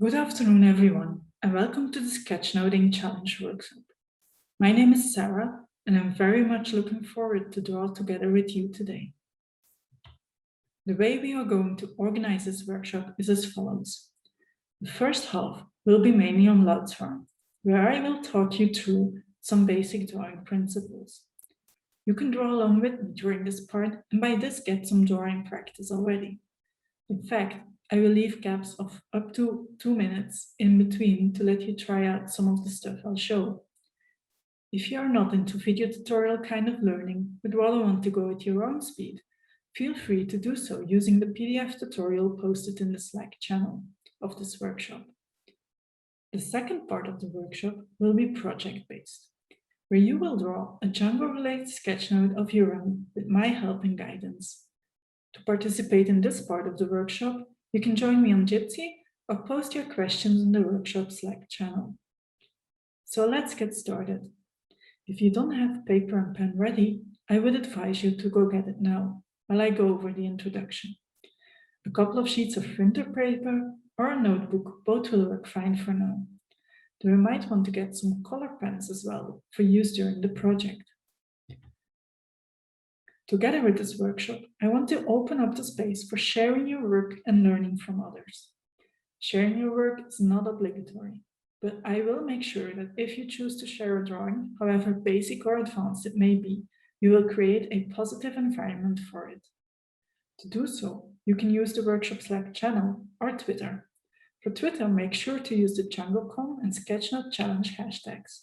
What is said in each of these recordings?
Good afternoon, everyone, and welcome to the Sketchnoting Challenge workshop. My name is Sara, and I'm very much looking forward to draw together with you today. The way we are going to organize this workshop is as follows. The first half will be mainly on Drawing, where I will talk you through some basic drawing principles. You can draw along with me during this part, and by this get some drawing practice already. In fact, I will leave gaps of up to 2 minutes in between to let you try out some of the stuff I'll show. If you are not into video tutorial kind of learning, but rather want to go at your own speed, feel free to do so using the PDF tutorial posted in the Slack channel of this workshop. The second part of the workshop will be project-based, where you will draw a Django-related sketchnote of your own with my help and guidance. To participate in this part of the workshop, you can join me on Jitsi or post your questions in the workshop Slack channel. So let's get started. If you don't have paper and pen ready, I would advise you to go get it now while I go over the introduction. A couple of sheets of printer paper or a notebook, both will work fine for now. Though you might want to get some color pens as well for use during the project. Together with this workshop, I want to open up the space for sharing your work and learning from others. Sharing your work is not obligatory, but I will make sure that if you choose to share a drawing, however basic or advanced it may be, you will create a positive environment for it. To do so, you can use the workshop Slack channel or Twitter. For Twitter, make sure to use the DjancoCon and Sketchnote challenge hashtags.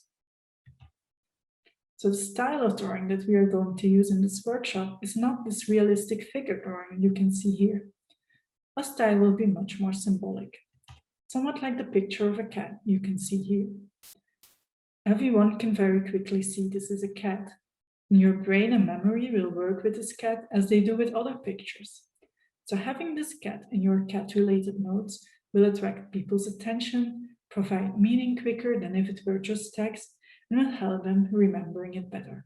So the style of drawing that we are going to use in this workshop is not this realistic figure drawing you can see here. Our style will be much more symbolic, somewhat like the picture of a cat you can see here. Everyone can very quickly see this is a cat, and your brain and memory will work with this cat as they do with other pictures. So having this cat in your cat-related notes will attract people's attention, provide meaning quicker than if it were just text, and will help them remembering it better.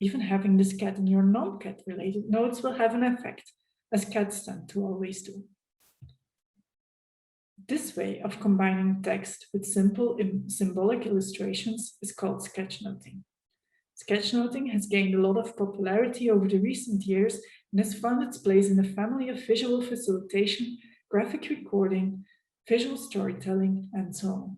Even having this cat in your non-cat related notes will have an effect, as cats tend to always do. This way of combining text with simple symbolic illustrations is called sketchnoting. Sketchnoting has gained a lot of popularity over the recent years and has found its place in the family of visual facilitation, graphic recording, visual storytelling, and so on.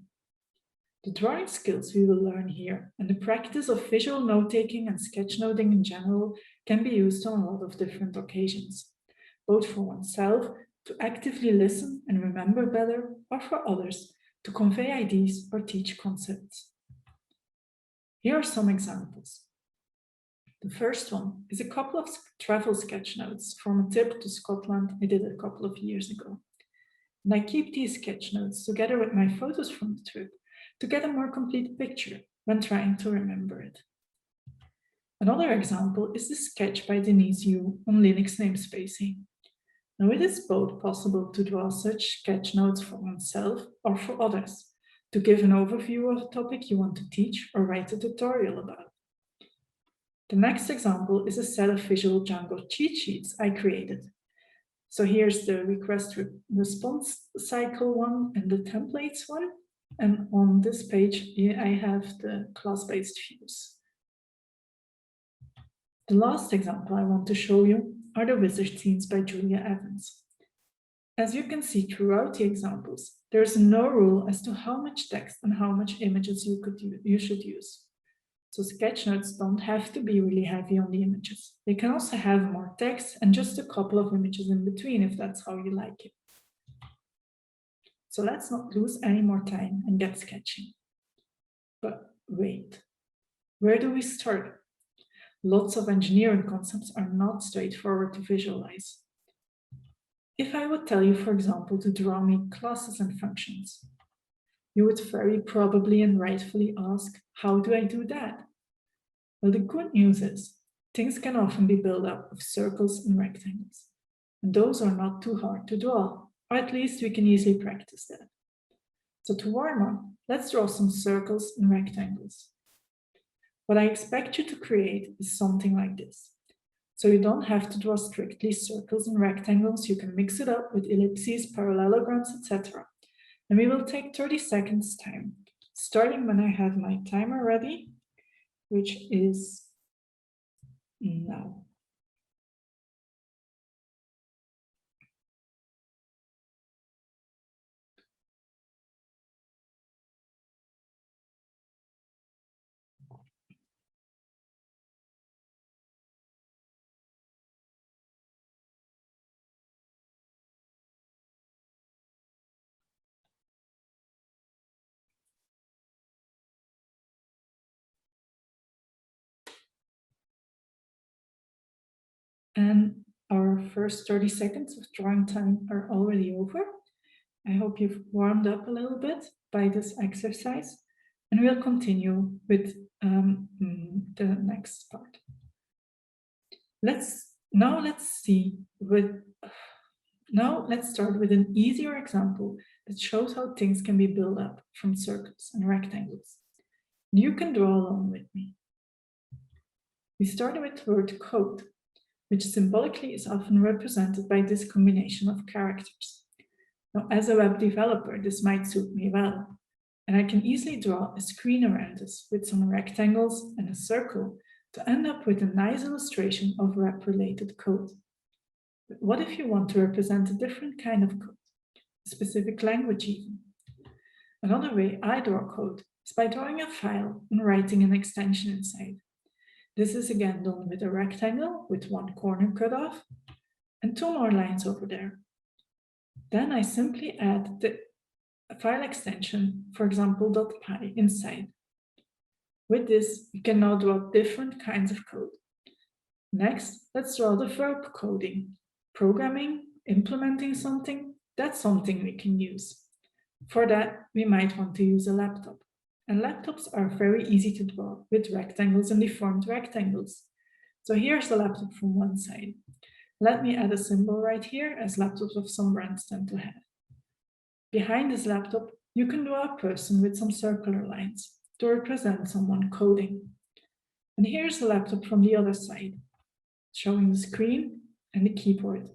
The drawing skills we will learn here and the practice of visual note-taking and sketchnoting in general can be used on a lot of different occasions, both for oneself to actively listen and remember better, or for others to convey ideas or teach concepts. Here are some examples. The first one is a couple of travel sketchnotes from a trip to Scotland I did a couple of years ago. And I keep these sketchnotes together with my photos from the trip to get a more complete picture when trying to remember it. Another example is the sketch by Denise Yu on Linux namespacing. Now it is both possible to draw such sketch notes for oneself or for others, to give an overview of a topic you want to teach or write a tutorial about. The next example is a set of visual Django cheat sheets I created. So here's the request response cycle one and the templates one. And on this page, I have the class-based views. The last example I want to show you are the wizard scenes by Julia Evans. As you can see throughout the examples, there is no rule as to how much text and how much images you should use. So sketchnotes don't have to be really heavy on the images. They can also have more text and just a couple of images in between if that's how you like it. So let's not lose any more time and get sketching. But wait, where do we start? Lots of engineering concepts are not straightforward to visualize. If I would tell you, for example, to draw me classes and functions, you would very probably and rightfully ask, how do I do that? Well, the good news is, things can often be built up of circles and rectangles, and those are not too hard to draw. Or at least we can easily practice that. So to warm up, let's draw some circles and rectangles. What I expect you to create is something like this. So you don't have to draw strictly circles and rectangles, you can mix it up with ellipses, parallelograms, etc. And we will take 30 seconds time, starting when I have my timer ready, which is now. And our first 30 seconds of drawing time are already over. I hope you've warmed up a little bit by this exercise, and we'll continue with the next part. Let's start with an easier example that shows how things can be built up from circles and rectangles. You can draw along with me. We started with the word code, which symbolically is often represented by this combination of characters. Now, as a web developer, this might suit me well, and I can easily draw a screen around this with some rectangles and a circle to end up with a nice illustration of web-related code. But what if you want to represent a different kind of code, a specific language even? Another way I draw code is by drawing a file and writing an extension inside. This is again done with a rectangle with one corner cut off and two more lines over there. Then I simply add the file extension, for example, .py inside. With this, you can now draw different kinds of code. Next, let's draw the verb coding. Programming, implementing something, that's something we can use. For that, we might want to use a laptop. And laptops are very easy to draw with rectangles and deformed rectangles. So here's the laptop from one side. Let me add a symbol right here, as laptops of some brands tend to have. Behind this laptop, you can draw a person with some circular lines to represent someone coding. And here's the laptop from the other side, showing the screen and the keyboard.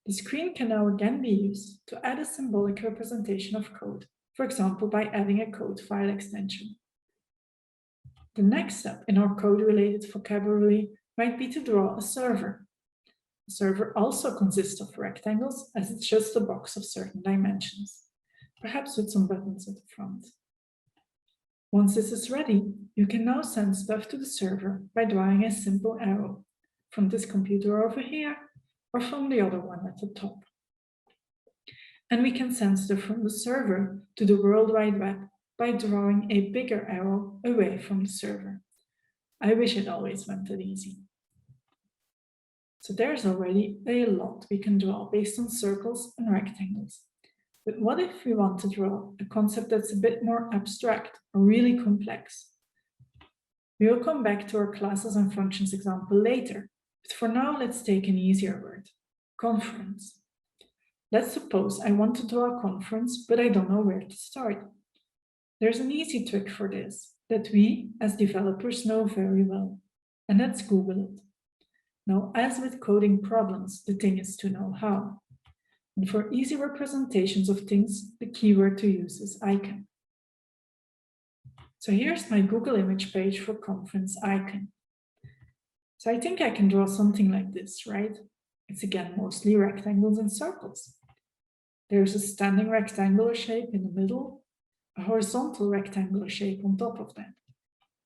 The screen can now again be used to add a symbolic representation of code, for example, by adding a code file extension. The next step in our code-related vocabulary might be to draw a server. A server also consists of rectangles, as it's just a box of certain dimensions, perhaps with some buttons at the front. Once this is ready, you can now send stuff to the server by drawing a simple arrow from this computer over here or from the other one at the top. And we can send stuff from the server to the World Wide Web by drawing a bigger arrow away from the server. I wish it always went that easy. So there's already a lot we can draw based on circles and rectangles. But what if we want to draw a concept that's a bit more abstract or really complex? We will come back to our classes and functions example later, but for now let's take an easier word, conference. Let's suppose I want to draw a conference, but I don't know where to start. There's an easy trick for this that we, as developers, know very well, and let's Google it. Now, as with coding problems, the thing is to know how. And for easy representations of things, the keyword to use is icon. So here's my Google image page for conference icon. So I think I can draw something like this, right? It's again mostly rectangles and circles. There's a standing rectangular shape in the middle, a horizontal rectangular shape on top of that.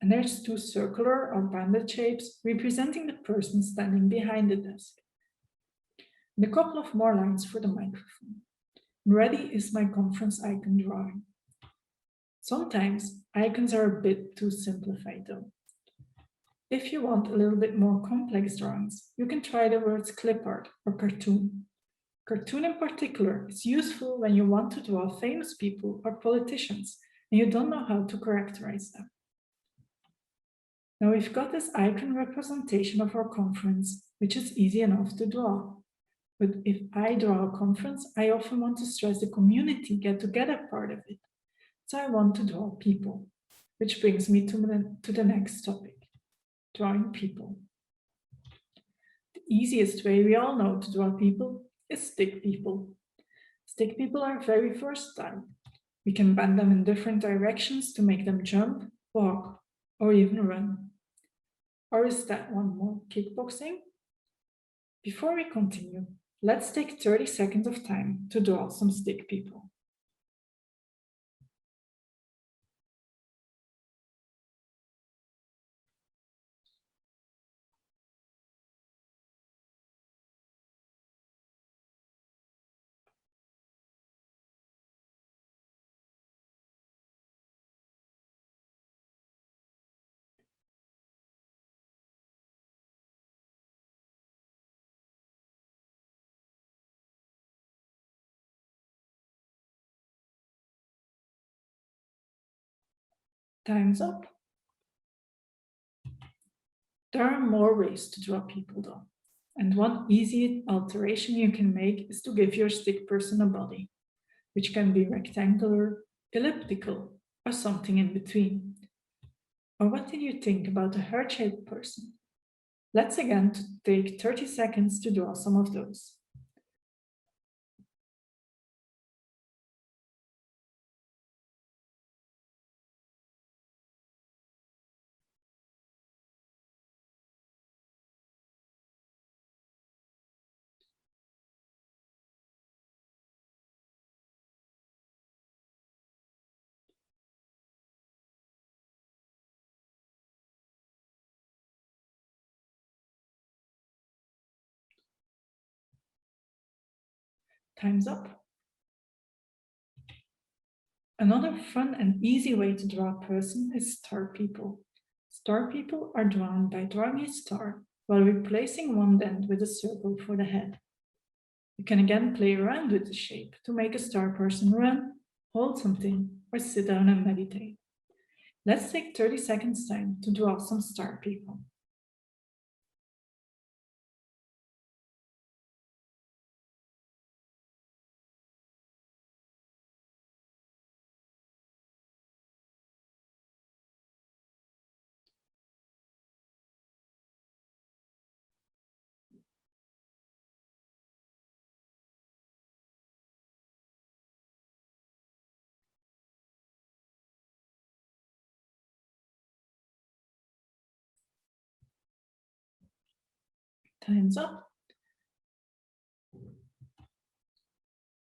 And there's two circular or banded shapes representing the person standing behind the desk. And a couple of more lines for the microphone. Ready is my conference icon drawing. Sometimes icons are a bit too simplified though. If you want a little bit more complex drawings, you can try the words clip art or cartoon. Cartoon in particular is useful when you want to draw famous people or politicians and you don't know how to characterize them. Now we've got this icon representation of our conference, which is easy enough to draw. But if I draw a conference, I often want to stress the community get-together part of it. So I want to draw people, which brings me to the next topic, drawing people. The easiest way we all know to draw people is stick people. Stick people are very versatile. We can bend them in different directions to make them jump, walk, or even run. Or is that one more kickboxing? Before we continue, let's take 30 seconds of time to draw some stick people. Time's up. There are more ways to draw people though. And one easy alteration you can make is to give your stick person a body, which can be rectangular, elliptical, or something in between. Or what did you think about a heart-shaped person? Let's again take 30 seconds to draw some of those. Time's up. Another fun and easy way to draw a person is star people. Star people are drawn by drawing a star while replacing one dent with a circle for the head. You can again play around with the shape to make a star person run, hold something, or sit down and meditate. Let's take 30 seconds time to draw some star people. Time's up.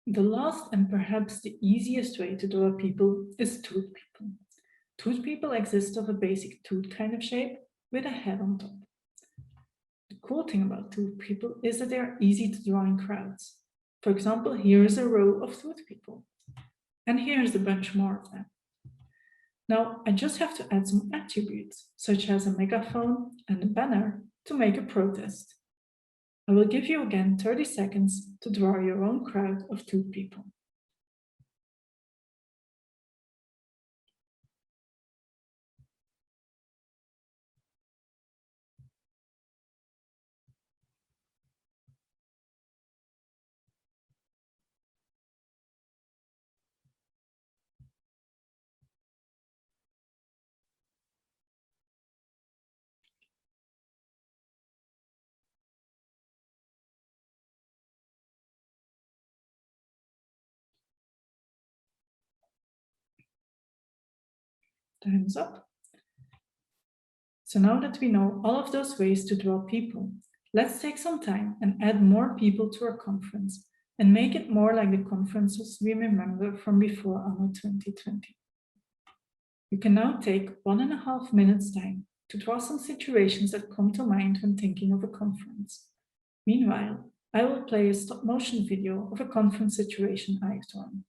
The last and perhaps the easiest way to draw people is tooth people. Tooth people exist of a basic tooth kind of shape with a head on top. The cool thing about tooth people is that they are easy to draw in crowds. For example, here is a row of tooth people. And here's a bunch more of them. Now, I just have to add some attributes, such as a megaphone and a banner, to make a protest. I will give you again 30 seconds to draw your own crowd of tooth people. Time's up. So now that we know all of those ways to draw people, let's take some time and add more people to our conference and make it more like the conferences we remember from before anno 2020. You can now take 1.5 minutes time to draw some situations that come to mind when thinking of a conference. Meanwhile, I will play a stop motion video of a conference situation I've drawn.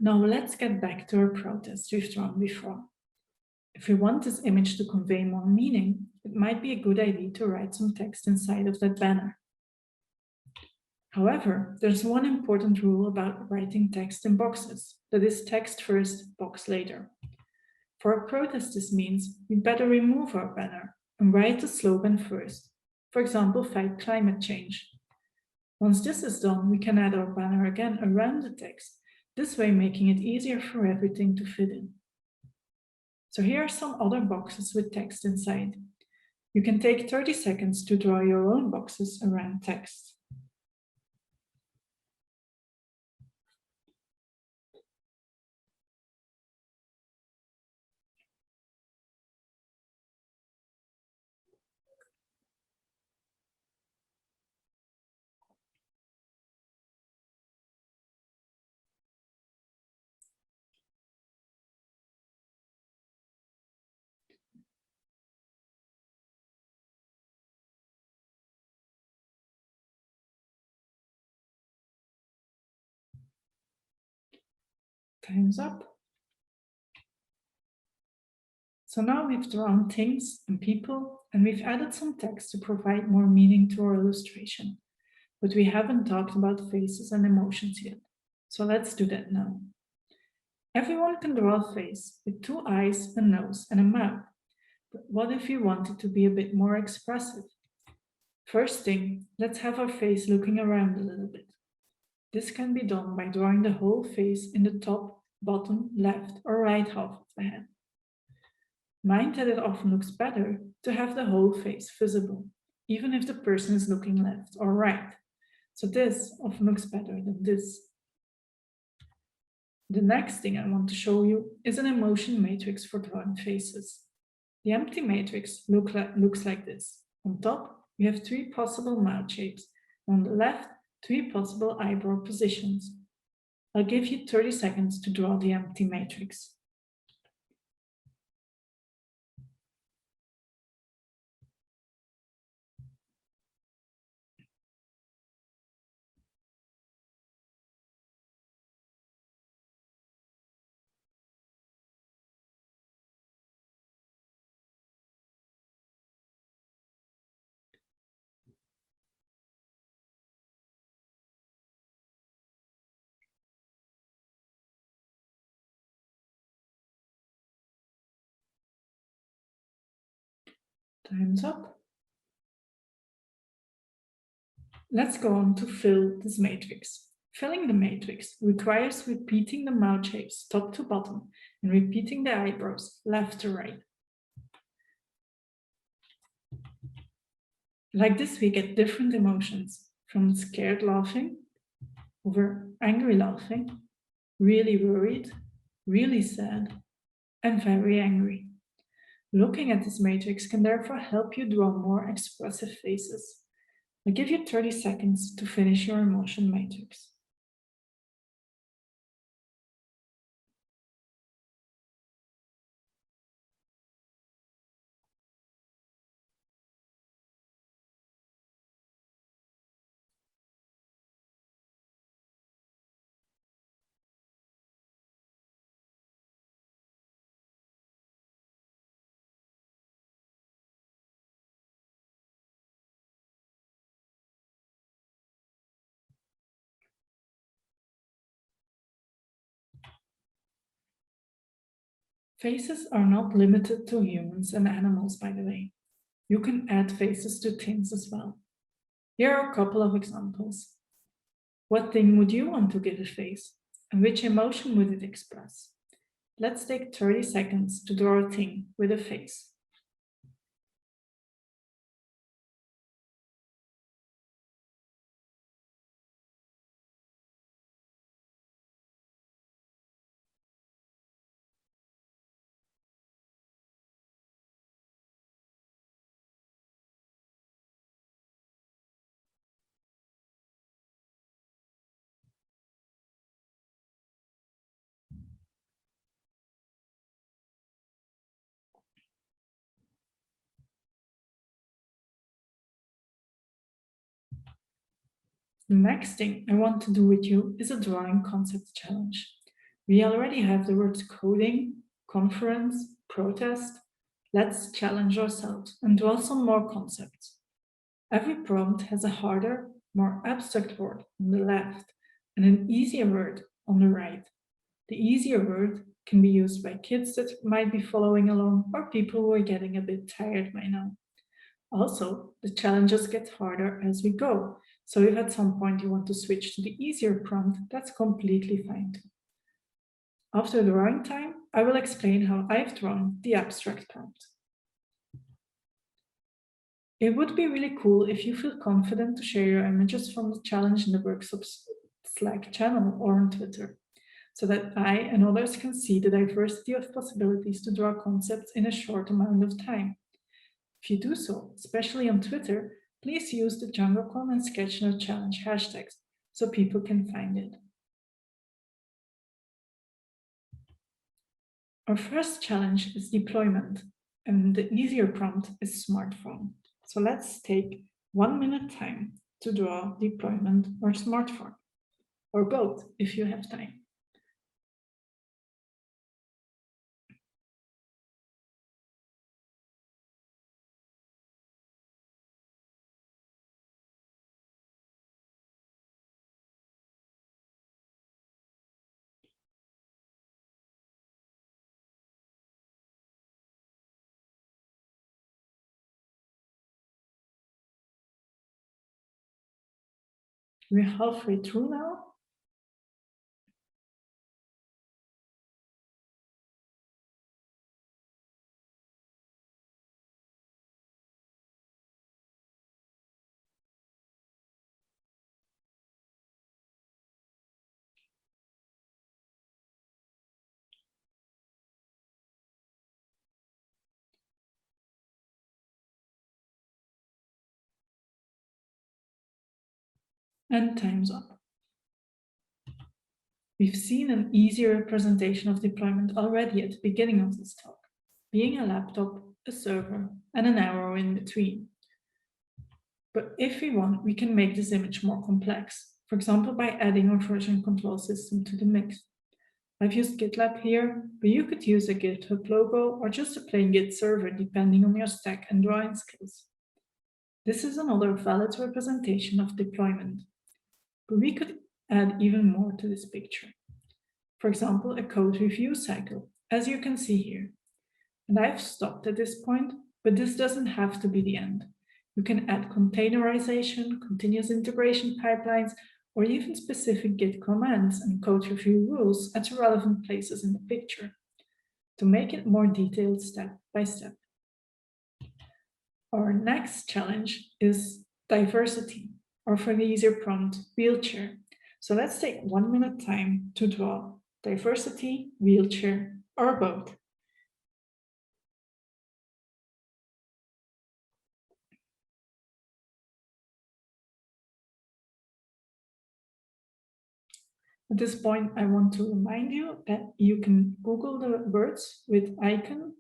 Now let's get back to our protest we've drawn before. If we want this image to convey more meaning, it might be a good idea to write some text inside of that banner. However, there's one important rule about writing text in boxes, that is text first, box later. For a protest, this means we better remove our banner and write the slogan first. For example, fight climate change. Once this is done, we can add our banner again around the text, this way making it easier for everything to fit in. So here are some other boxes with text inside. You can take 30 seconds to draw your own boxes around text. Time's up. So now we've drawn things and people, and we've added some text to provide more meaning to our illustration. But we haven't talked about faces and emotions yet. So let's do that now. Everyone can draw a face with 2 eyes, a nose, and a mouth. But what if you want it to be a bit more expressive? First thing, let's have our face looking around a little bit. This can be done by drawing the whole face in the top, bottom, left, or right half of the head. Mind that it often looks better to have the whole face visible, even if the person is looking left or right. So this often looks better than this. The next thing I want to show you is an emotion matrix for drawing faces. The empty matrix looks like this. On top, we have 3 possible mouth shapes. On the left, 3 possible eyebrow positions. I'll give you 30 seconds to draw the empty matrix. Time's up. Let's go on to fill this matrix. Filling the matrix requires repeating the mouth shapes top to bottom and repeating the eyebrows left to right. Like this, we get different emotions, from scared laughing, over angry laughing, really worried, really sad, and very angry. Looking at this matrix can therefore help you draw more expressive faces. I'll give you 30 seconds to finish your emotion matrix. Faces are not limited to humans and animals, by the way. You can add faces to things as well. Here are a couple of examples. What thing would you want to give a face? And which emotion would it express? Let's take 30 seconds to draw a thing with a face. The next thing I want to do with you is a drawing concept challenge. We already have the words coding, conference, protest. Let's challenge ourselves and draw some more concepts. Every prompt has a harder, more abstract word on the left and an easier word on the right. The easier word can be used by kids that might be following along or people who are getting a bit tired by now. Also, the challenges get harder as we go. So if at some point you want to switch to the easier prompt, that's completely fine too. After drawing time, I will explain how I've drawn the abstract prompt. It would be really cool if you feel confident to share your images from the challenge in the workshop's Slack channel or on Twitter, so that I and others can see the diversity of possibilities to draw concepts in a short amount of time. If you do so, especially on Twitter, please use the DjancoCon and Sketchnote challenge hashtags so people can find it. Our first challenge is deployment, and the easier prompt is smartphone. So let's take 1 minute time to draw deployment or smartphone, or both if you have time. We're halfway through now. And time's up. We've seen an easier representation of deployment already at the beginning of this talk, being a laptop, a server, and an arrow in between. But if we want, we can make this image more complex, for example, by adding a version control system to the mix. I've used GitLab here, but you could use a GitHub logo or just a plain Git server, depending on your stack and drawing skills. This is another valid representation of deployment, but we could add even more to this picture. For example, a code review cycle, as you can see here. And I've stopped at this point, but this doesn't have to be the end. You can add containerization, continuous integration pipelines, or even specific Git commands and code review rules at relevant places in the picture to make it more detailed step by step. Our next challenge is diversity, or for the easier prompt, wheelchair. So let's take 1 minute time to draw diversity, wheelchair, or both. At this point, I want to remind you that you can Google the words with icon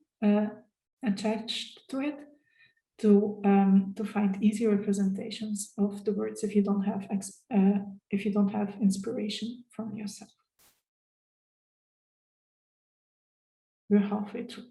attached to it to find easy representations of the words if you don't have inspiration from yourself. We're halfway through.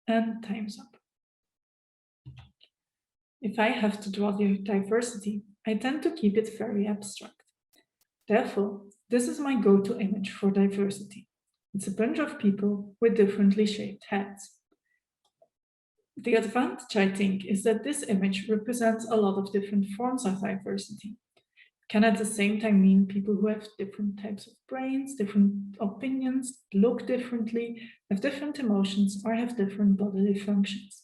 And time's up. If I have to draw the diversity, I tend to keep it very abstract. Therefore, this is my go-to image for diversity. It's a bunch of people with differently shaped heads. The advantage, I think, is that this image represents a lot of different forms of diversity. It can at the same time mean people who have different types of brains, different opinions, look differently, have different emotions, or have different bodily functions.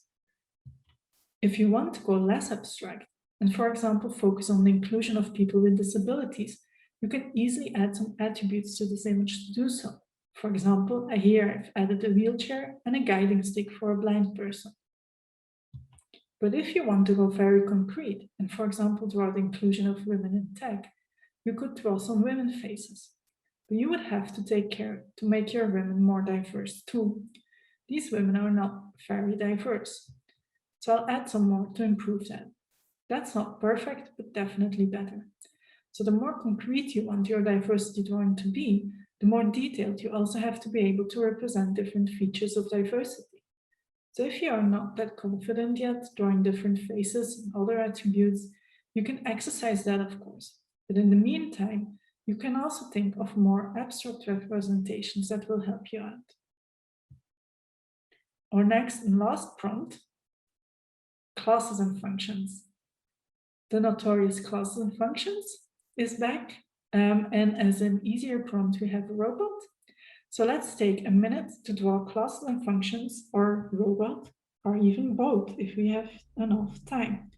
If you want to go less abstract, and for example, focus on the inclusion of people with disabilities, you can easily add some attributes to this image to do so. For example, here I've added a wheelchair and a guiding stick for a blind person. But if you want to go very concrete and, for example, draw the inclusion of women in tech, you could draw some women faces. But you would have to take care to make your women more diverse too. These women are not very diverse. So I'll add some more to improve that. That's not perfect, but definitely better. So the more concrete you want your diversity drawing to be, the more detailed you also have to be able to represent different features of diversity. So if you are not that confident yet drawing different faces and other attributes, you can exercise that, of course. But in the meantime, you can also think of more abstract representations that will help you out. Our next and last prompt, classes and functions. The notorious classes and functions is back, and as an easier prompt, we have a robot. So let's take a minute to draw classes and functions, or robot, or even both if we have enough time.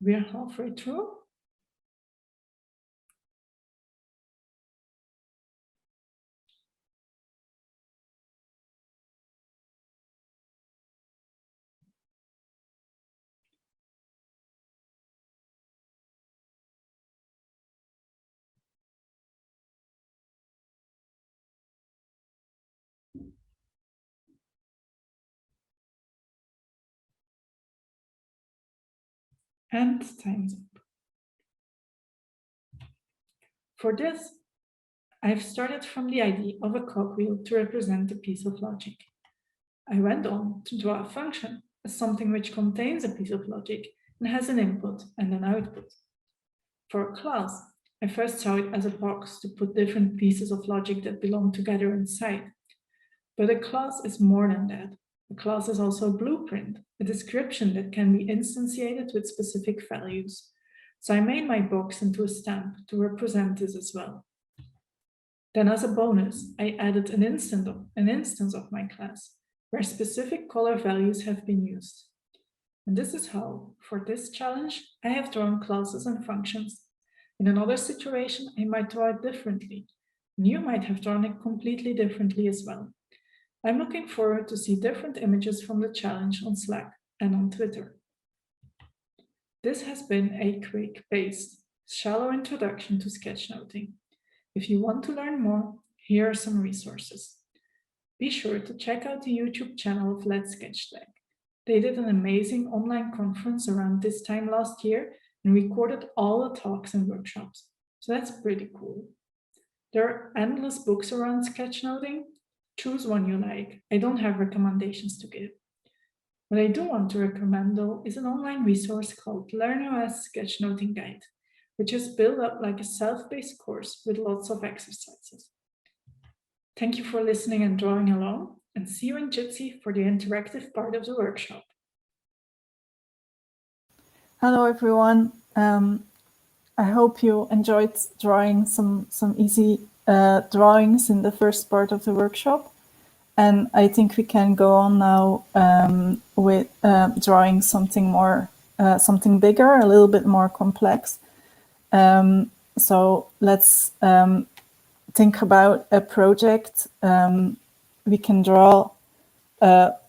We are halfway through. And time's up. For this, I've started from the idea of a cogwheel to represent a piece of logic. I went on to draw a function as something which contains a piece of logic and has an input and an output. For a class, I first saw it as a box to put different pieces of logic that belong together inside. But a class is more than that. A class is also a blueprint, a description that can be instantiated with specific values. So I made my box into a stamp to represent this as well. Then as a bonus, I added an instance of my class, where specific color values have been used. And this is how, for this challenge, I have drawn classes and functions. In another situation, I might draw it differently, and you might have drawn it completely differently as well. I'm looking forward to see different images from the challenge on Slack and on Twitter. This has been a quick-paced, shallow introduction to sketchnoting. If you want to learn more, here are some resources. Be sure to check out the YouTube channel of Let's Sketch Tag. They did an amazing online conference around this time last year and recorded all the talks and workshops. So that's pretty cool. There are endless books around sketchnoting. Choose one you like. I don't have recommendations to give. What I do want to recommend, though, is an online resource called LearnOS Sketchnoting Guide, which is built up like a self-paced course with lots of exercises. Thank you for listening and drawing along, and see you in Jitsi for the interactive part of the workshop. Hello, everyone. I hope you enjoyed drawing some easy drawings in the first part of the workshop. And I think we can go on now with drawing something more, something bigger, a little bit more complex. So let's think about a project. We can draw,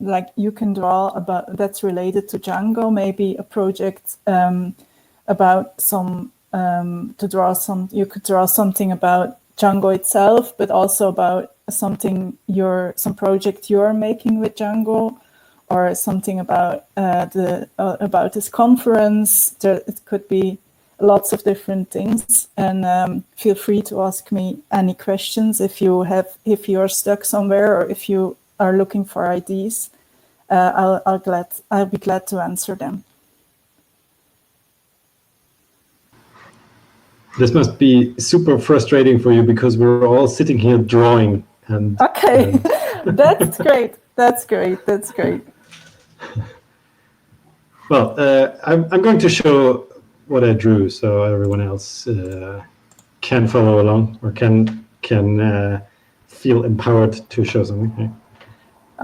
like you can draw about that's related to Django, maybe a project about some, to draw some, you could draw something about Django itself, but also about something some project you're making with Django, or something about about this conference. It could be lots of different things, and feel free to ask me any questions if you're stuck somewhere, or if you are looking for ideas. I'll be glad to answer them. This must be super frustrating for you because we're all sitting here drawing. And okay, That's great. That's great. That's great. Well, I'm going to show what I drew so everyone else can follow along or can feel empowered to show something.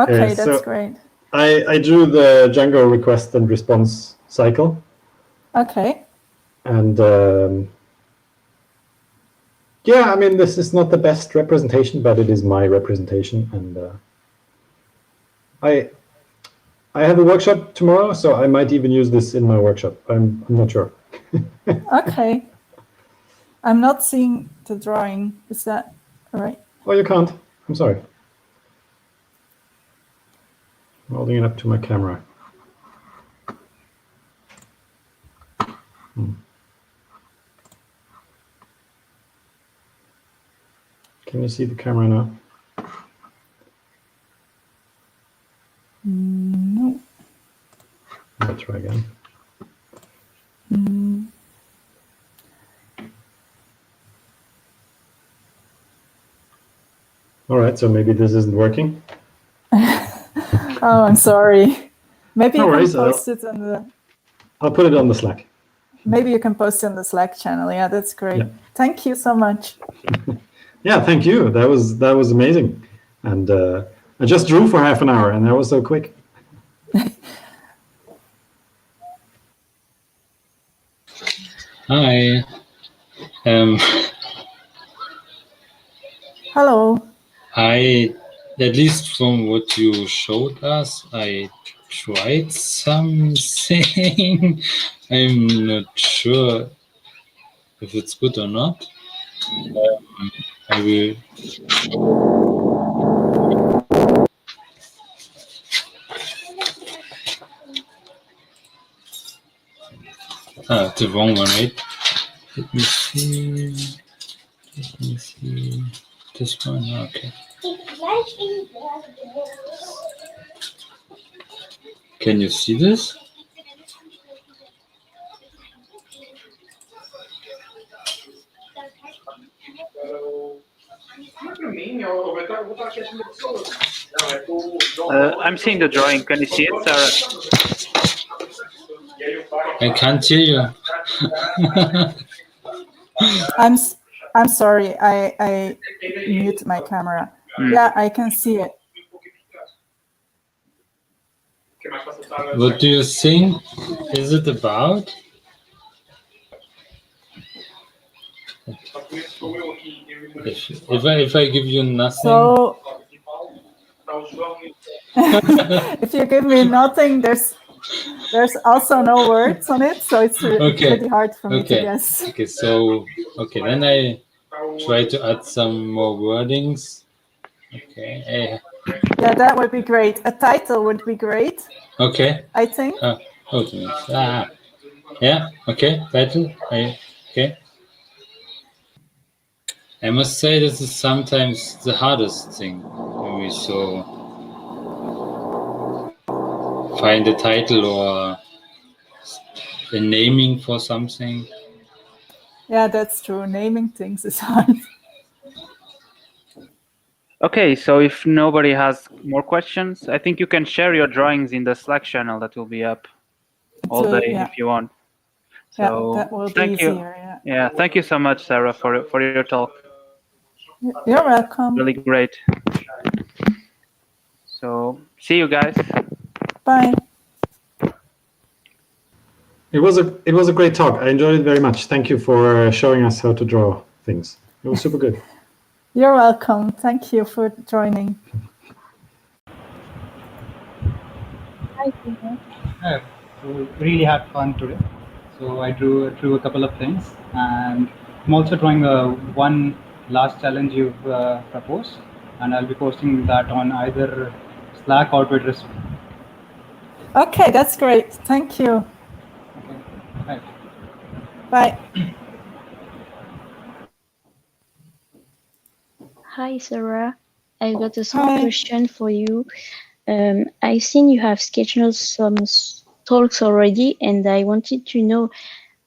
Okay, that's so great. I drew the Django request and response cycle. Okay. And yeah, I mean, this is not the best representation, but it is my representation. And I have a workshop tomorrow, so I might even use this in my workshop. I'm not sure. Okay. I'm not seeing the drawing. Is that all right? Oh, you can't. I'm sorry. I'm holding it up to my camera. Can you see the camera now? No. I'll try again. All right, so maybe this isn't working. Oh, I'm sorry. Maybe No you worries, can post it on the. I'll put it on the Slack. Maybe you can post it on the Slack channel. Yeah, that's great. Yeah. Thank you so much. Yeah, thank you. That was amazing. And I just drew for half an hour, and that was so quick. Hi. Hello. At least from what you showed us, I tried something. I'm not sure if it's good or not. I will. The wrong one, right? Let me see. This one, okay. Can you see this? I'm seeing the drawing. Can you see it, Sara? I can't hear you. I'm sorry. I mute my camera. Yeah, I can see it. What do you think is it about? If I give you nothing. So if you give me nothing, there's also no words on it, so it's pretty hard for me to guess. Okay, so then I try to add some more wordings. Okay. Yeah, that would be great. A title would be great. Okay. I think. Yeah. Okay. Title. Okay. I must say this is sometimes the hardest thing when we find a title or a naming for something. Yeah, that's true. Naming things is hard. Okay, so if nobody has more questions, I think you can share your drawings in the Slack channel that will be up all day if you want. So yeah, that will be easier. Yeah, thank you so much, Sara, for your talk. You're welcome. Really great. So see you guys. Bye. It was a great talk. I enjoyed it very much. Thank you for showing us how to draw things. It was super good. You're welcome. Thank you for joining. Hi, Peter. So really had fun today. So I drew a couple of things, and I'm also drawing one last challenge you've proposed, and I'll be posting that on either Slack or Peeters. Okay, that's great. Thank you. Okay. Bye. Hi, Sara. I got a small question for you. I've seen you have sketched some talks already, and I wanted to know,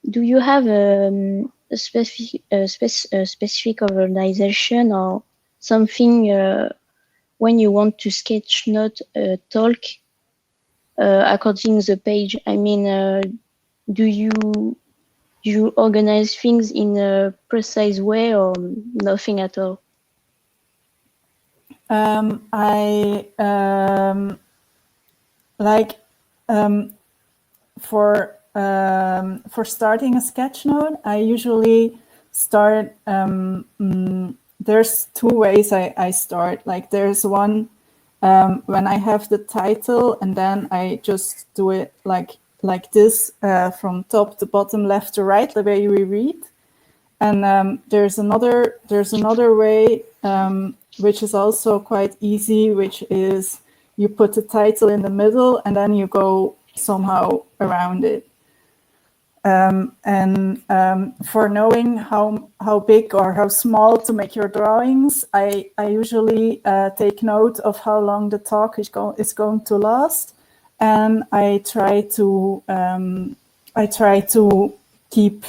do you have a specific organization or something when you want to sketch note a talk according to the page? I mean, do you organize things in a precise way or nothing at all? For starting a sketch note, I usually start. There's two ways I start. Like there's one when I have the title, and then I just do it like this from top to bottom, left to right, the way we read. And there's another way which is also quite easy, which is you put the title in the middle and then you go somehow around it. For knowing how big or how small to make your drawings, I usually take note of how long the talk is going to last, and I try to keep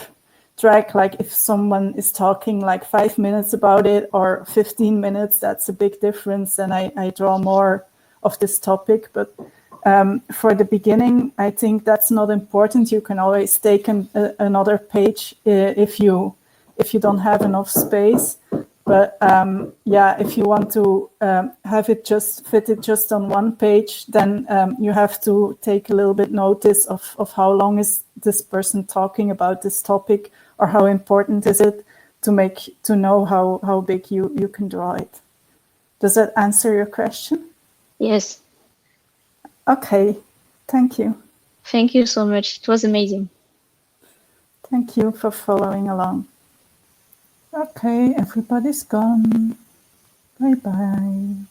track. Like if someone is talking like 5 minutes about it or 15 minutes, that's a big difference, and I draw more of this topic. But for the beginning, I think that's not important. You can always take another page if you don't have enough space. But yeah, if you want to have it fit it just on one page, then you have to take a little bit notice of how long is this person talking about this topic, or how important is it to know how big you can draw it. Does that answer your question? Yes. Okay, thank you. Thank you so much. It was amazing. Thank you for following along. Okay, everybody's gone. Bye-bye.